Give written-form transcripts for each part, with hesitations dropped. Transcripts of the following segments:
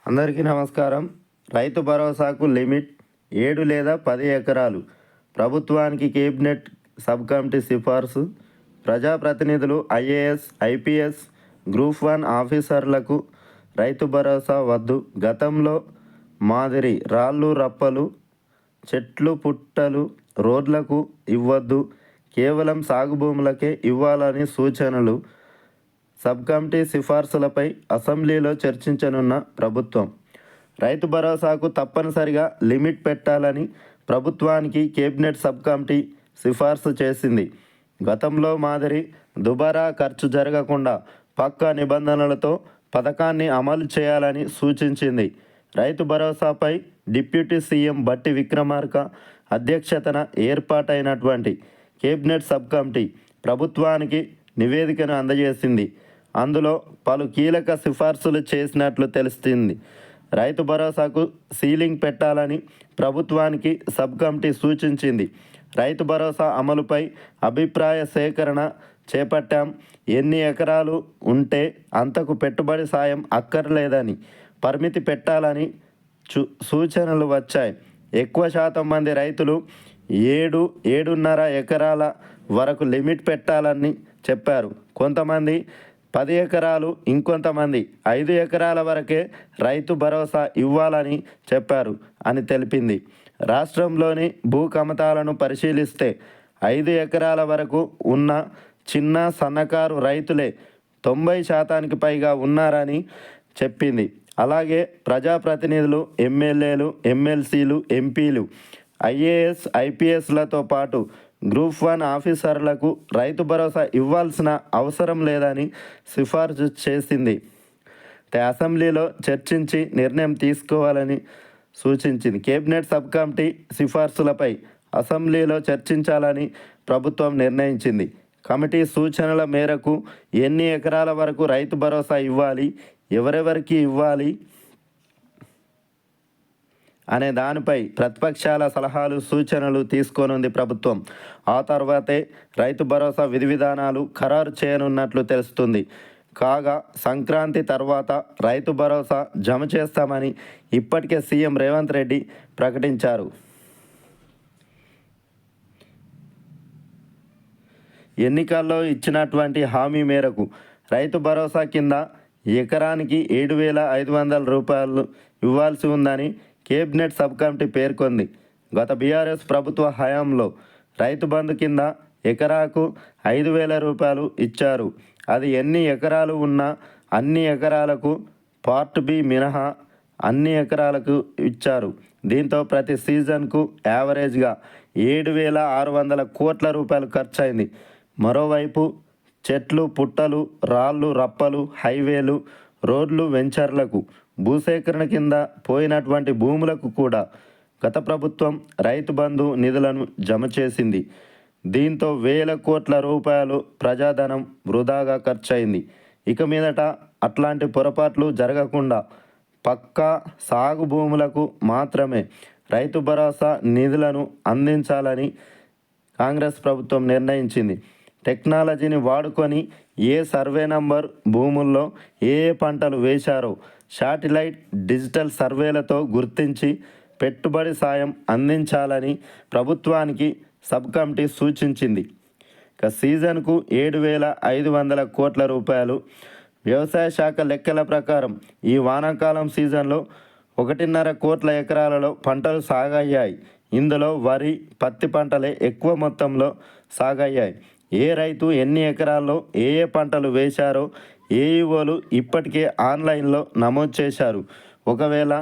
అందరికీ నమస్కారం. రైతు భరోసాకు లిమిట్ 7 లేదా 10 ఎకరాలు. ప్రభుత్వానికి కేబినెట్ సబ్ కమిటీ సిఫార్సు. ప్రజాప్రతినిధులు ఐఏఎస్, ఐపీఎస్, గ్రూప్ 1 ఆఫీసర్లకు రైతు భరోసా వద్దు. గతంలో మాదిరి రాళ్ళు రప్పలు, చెట్లు పుట్టలు రోడ్లకు ఇవ్వద్దు. కేవలం సాగు భూములకే ఇవ్వాలని సూచనలు. సబ్ కమిటీ సిఫార్సులపై అసెంబ్లీలో చర్చించనున్న ప్రభుత్వం. రైతు భరోసాకు తప్పనిసరిగా లిమిట్ పెట్టాలని ప్రభుత్వానికి కేబినెట్ సబ్ కమిటీ సిఫార్సు చేసింది. గతంలో మాదిరి దుబారా ఖర్చు జరగకుండా పక్కా నిబంధనలతో పథకాన్ని అమలు చేయాలని సూచించింది. రైతు భరోసాపై డిప్యూటీ సీఎం బట్టి విక్రమార్క అధ్యక్షతన ఏర్పాటైనటువంటి కేబినెట్ సబ్ కమిటీ ప్రభుత్వానికి నివేదికను అందజేసింది. అందులో పలు కీలక సిఫార్సులు చేసినట్లు తెలుస్తుంది. రైతు భరోసాకు సీలింగ్ పెట్టాలని ప్రభుత్వానికి సబ్ కమిటీ సూచించింది. రైతు భరోసా అమలుపై అభిప్రాయ సేకరణ చేపట్టాం. ఎన్ని ఎకరాలు ఉంటే అంతకు పెట్టుబడి సాయం అక్కర్లేదని పరిమితి పెట్టాలని సూచనలు వచ్చాయి. ఎక్కువ శాతం మంది రైతులు 7.5 ఎకరాల వరకు లిమిట్ పెట్టాలని చెప్పారు. కొంతమంది 10 ఎకరాలు, ఇంకొంతమంది 5 ఎకరాల వరకే రైతు భరోసా ఇవ్వాలని చెప్పారు అని తెలిపింది. రాష్ట్రంలోని భూ కమతాలను పరిశీలిస్తే 5 ఎకరాల వరకు ఉన్న చిన్న సన్నకారు రైతులే 90% పైగా ఉన్నారని చెప్పింది. అలాగే ప్రజాప్రతినిధులు, ఎమ్మెల్యేలు, ఎమ్మెల్సీలు, ఎంపీలు, ఐఏఎస్, ఐపీఎస్లతో పాటు గ్రూప్ 1 ఆఫీసర్లకు రైతు భరోసా ఇవ్వాల్సిన అవసరం లేదని సిఫార్సు చేసింది. అసెంబ్లీలో చర్చించి నిర్ణయం తీసుకోవాలని సూచించింది. కేబినెట్ సబ్ కమిటీ సిఫార్సులపై అసెంబ్లీలో చర్చించాలని ప్రభుత్వం నిర్ణయించింది. కమిటీ సూచనల మేరకు ఎన్ని ఎకరాల వరకు రైతు భరోసా ఇవ్వాలి, ఎవరెవరికి ఇవ్వాలి అనే దానిపై ప్రతిపక్షాల సలహాలు, సూచనలు తీసుకోనుంది ప్రభుత్వం. ఆ తర్వాతే రైతు భరోసా విధి విధానాలు ఖరారు చేయనున్నట్లు తెలుస్తుంది. కాగా సంక్రాంతి తర్వాత రైతు భరోసా జమ చేస్తామని ఇప్పటికే సీఎం రేవంత్ రెడ్డి ప్రకటించారు. ఎన్నికల్లో ఇచ్చినటువంటి హామీ మేరకు రైతు భరోసా కింద ఎకరానికి 7,500 రూపాయలు ఇవ్వాల్సి ఉందని కేబినెట్ సబ్ కమిటీ పేర్కొంది. గత బీఆర్ఎస్ ప్రభుత్వ హయాంలో రైతు బంధు కింద ఎకరాకు 5,000 రూపాయలు ఇచ్చారు. అది ఎన్ని ఎకరాలు ఉన్నా అన్ని ఎకరాలకు, పార్ట్ బి మినహా అన్ని ఎకరాలకు ఇచ్చారు. దీంతో ప్రతి సీజన్కు యావరేజ్గా 7,600 కోట్ల రూపాయలు ఖర్చయింది. మరోవైపు చెట్లు పుట్టలు, రాళ్ళు రప్పలు, హైవేలు, రోడ్లు, వెంచర్లకు, భూసేకరణ కింద పోయినటువంటి భూములకు కూడా గత ప్రభుత్వం రైతు బంధు నిధులను జమ చేసింది. దీంతో వేల కోట్ల రూపాయలు ప్రజాధనం వృధాగా ఖర్చయింది. ఇక మీదట అట్లాంటి పొరపాట్లు జరగకుండా పక్కా సాగు భూములకు మాత్రమే రైతు భరోసా నిధులను అందించాలని కాంగ్రెస్ ప్రభుత్వం నిర్ణయించింది. టెక్నాలజీని వాడుకొని ఏ సర్వే నంబర్ భూముల్లో ఏ పంటలు వేశారో శాటిలైట్ డిజిటల్ సర్వేలతో గుర్తించి పెట్టుబడి సాయం అందించాలని ప్రభుత్వానికి సబ్ కమిటీ సూచించింది. ఇక సీజన్కు 7,500 కోట్ల రూపాయలు. వ్యవసాయ శాఖ లెక్కల ప్రకారం ఈ వానాకాలం సీజన్లో 1.5 కోట్ల ఎకరాలలో పంటలు సాగయ్యాయి. ఇందులో వరి, పత్తి పంటలే ఎక్కువ మొత్తంలో సాగయ్యాయి. ఏ రైతు ఎన్ని ఎకరాల్లో ఏ పంటలు వేశారో ఏఈఓలు ఇప్పటికే ఆన్లైన్లో నమోదు చేశారు. ఒకవేళ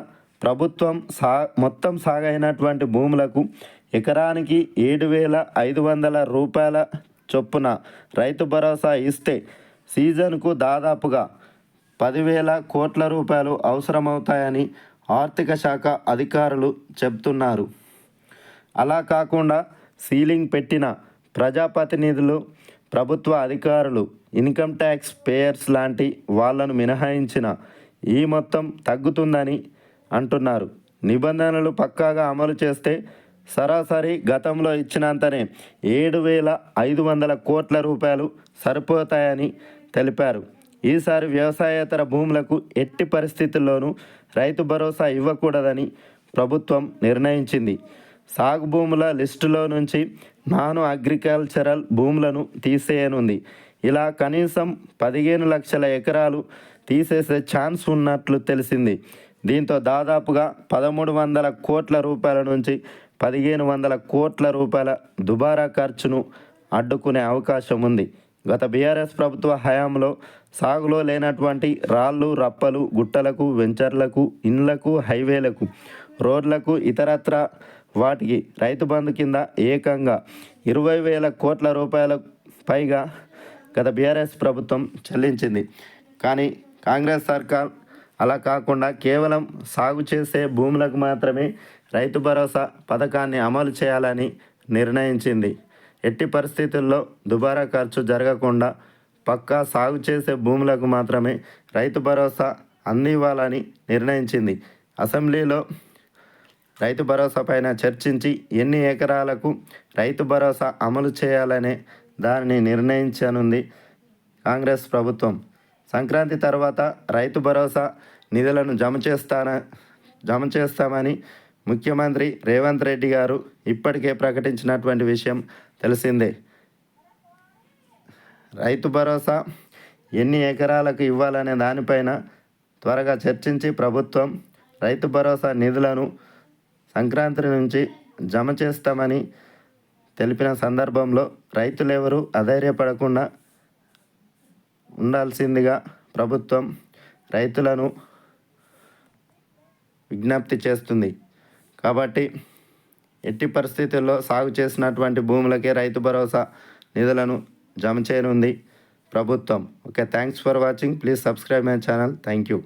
ప్రభుత్వం మొత్తం సాగైనటువంటి భూములకు ఎకరానికి 7,500 రూపాయల చొప్పున రైతు భరోసా ఇస్తే సీజన్కు దాదాపుగా 10,000 కోట్ల రూపాయలు అవసరమవుతాయని ఆర్థిక శాఖ అధికారులు చెబుతున్నారు. అలా కాకుండా సీలింగ్ పెట్టిన ప్రజాప్రతినిధులు, ప్రభుత్వ అధికారులు, ఇన్కమ్ ట్యాక్స్ పేయర్స్ లాంటి వాళ్లను మినహాయించిన ఈ మొత్తం తగ్గుతుందని అంటున్నారు. నిబంధనలు పక్కాగా అమలు చేస్తే సరాసరి గతంలో ఇచ్చినంతనే 7,500 కోట్ల రూపాయలు సరిపోతాయని తెలిపారు. ఈసారి వ్యవసాయేతర భూములకు ఎట్టి పరిస్థితుల్లోనూ రైతు భరోసా ఇవ్వకూడదని ప్రభుత్వం నిర్ణయించింది. సాగు భూముల లిస్టులో నుంచి నాన్ అగ్రికల్చరల్ భూములను తీసేయనుంది. ఇలా కనీసం 15 లక్షల ఎకరాలు తీసేసే ఛాన్స్ ఉన్నట్లు తెలిసింది. దీంతో దాదాపుగా 1300 కోట్ల రూపాయల నుంచి 1500 కోట్ల రూపాయల దుబారా ఖర్చును అడ్డుకునే అవకాశం ఉంది. గత బీఆర్ఎస్ ప్రభుత్వ హయాంలో సాగులో లేనటువంటి రాళ్ళు రప్పలు గుట్టలకు వెంచర్లకు ఇండ్లకు హైవేలకు రోడ్లకు ఇతరత్ర వాటికి రైతు బంధు కింద ఏకంగా 20,000 కోట్ల రూపాయల పైగా గత బీఆర్ఎస్ ప్రభుత్వం చెల్లించింది. కానీ కాంగ్రెస్ సర్కార్ అలా కాకుండా కేవలం సాగు చేసే భూములకు మాత్రమే రైతు భరోసా పథకాన్ని అమలు చేయాలని నిర్ణయించింది. ఎట్టి పరిస్థితుల్లో దుబారా ఖర్చు జరగకుండా పక్కా సాగు చేసే భూములకు మాత్రమే రైతు భరోసా అందివ్వాలని నిర్ణయించింది. అసెంబ్లీలో రైతు భరోసా పైన చర్చించి ఎన్ని ఎకరాలకు రైతు భరోసా అమలు చేయాలనే దానిని నిర్ణయించనుంది కాంగ్రెస్ ప్రభుత్వం. సంక్రాంతి తర్వాత రైతు భరోసా నిధులను జమ చేస్తామని ముఖ్యమంత్రి రేవంత్ రెడ్డి గారు ఇప్పటికే ప్రకటించినటువంటి విషయం తెలిసిందే. రైతు భరోసా ఎన్ని ఎకరాలకు ఇవ్వాలనే దానిపైన త్వరగా చర్చించి ప్రభుత్వం రైతు భరోసా నిధులను సంక్రాంతి నుంచి జమ చేస్తామని తెలిపిన సందర్భంలో రైతులెవరూ అధైర్యపడకుండా ఉండాల్సిందిగా ప్రభుత్వం రైతులను విజ్ఞప్తి చేస్తుంది. కాబట్టి ఎట్టి పరిస్థితుల్లో సాగు చేసినటువంటి భూములకే రైతు భరోసా నిధులను జమ చేయనుంది ప్రభుత్వం. Okay, thanks for watching. Please subscribe my channel. Thank you.